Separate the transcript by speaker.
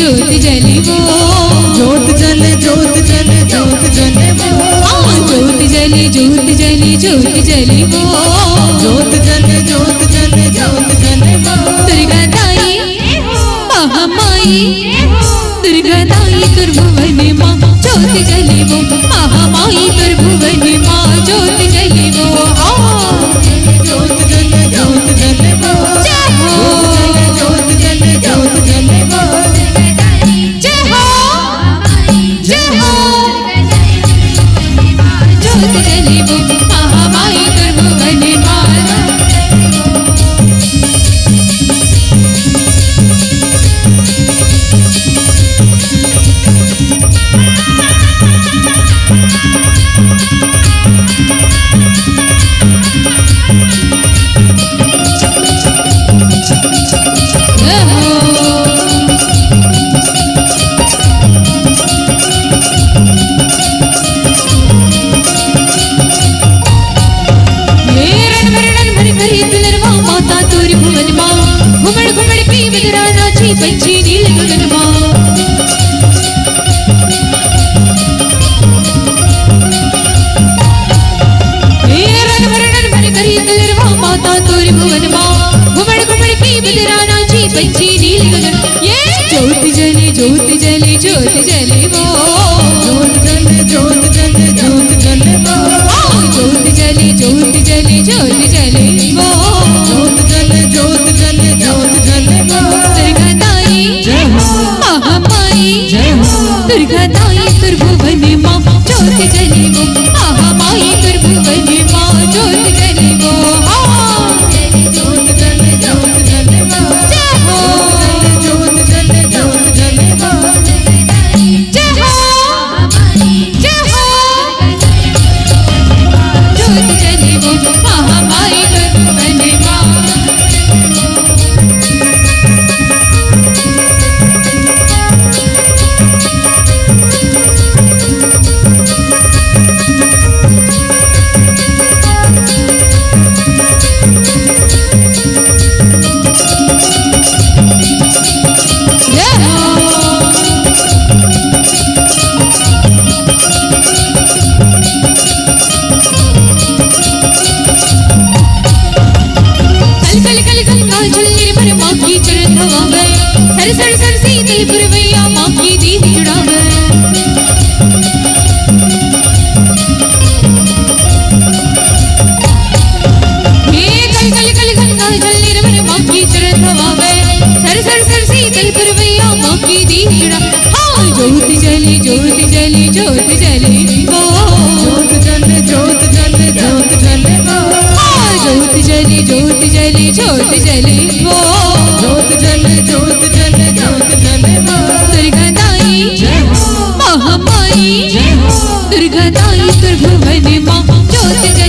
Speaker 1: ज्योत जले वो,
Speaker 2: ज्योत जले ज्योत जले ज्योत जले वो,
Speaker 1: ज्योत जले ज्योत जले ज्योत जले वो,
Speaker 2: ज्योत जले ज्योत जले ज्योत जले वो।
Speaker 1: दुर्गा दाई महामाई, दुर्गा दाई त्रिभुवन माँ ज्योत जले वो, महामाई त्रिभुवन माँ ज्योत जले वो।
Speaker 2: ज्योत जले ज्योत जले वो,
Speaker 1: जय हो
Speaker 2: ज्योत जले ज्योत जले वो।
Speaker 1: जय हो जय हो ज्योत जले वो, महामाई त्रिभुवन माँ। पंछी नील गगन माँ, रण भर करी दुलरवा माता तोरी भुवन माँ, घुमड़ घुमड़ की बदरा नाची पंछी नील गगन। ये ज्योत जले ज्योत जले ज्योत जले वो,
Speaker 2: ज्योत जले ज्योत जले ज्योत जले वो,
Speaker 1: ज्योत जले ज्योत जले ज्योत जले वो,
Speaker 2: ज्योत जले ज्योत जले ज्योत जले वो।
Speaker 1: दुर्गा दाई
Speaker 2: जय हो
Speaker 1: महामाई,
Speaker 2: जय हो
Speaker 1: दुर्गा दाई त्रिभुवन माँ ज्योत जले वो, महामाई त्रिभुवन माँ ज्योत जले वो।
Speaker 2: ज्योत जले ज्योत जले वो,
Speaker 1: जय हो
Speaker 2: ज्योत जले ज्योत जले वो।
Speaker 1: जय हो जय हो ज्योत जले वो, महामाई त्रिभुवन माँ। कल कल गंगा जल पर माँ की चरण धवा गए, सर सर सर शीतल पुरवैया माँ की दीद जुड़ा गए। कल कल कल गंगा जल पर माँ की चरण धवा गए, सर सर सर शीतल पुरवैया माँ की दीद जुड़ा। ज्योत जले ज्योत जले ज्योत जले वो,
Speaker 2: ज्योत जले ज्योत जले ज्योत जले वो,
Speaker 1: ज्योत जले ज्योत जले ज्योत जले वो,
Speaker 2: ज्योत जले ज्योत जले ज्योत जले वो।
Speaker 1: दुर्गा दाई
Speaker 2: जय हो
Speaker 1: महामाई,
Speaker 2: जय हो
Speaker 1: दुर्गा दाई त्रिभुवन माँ ज्योत जले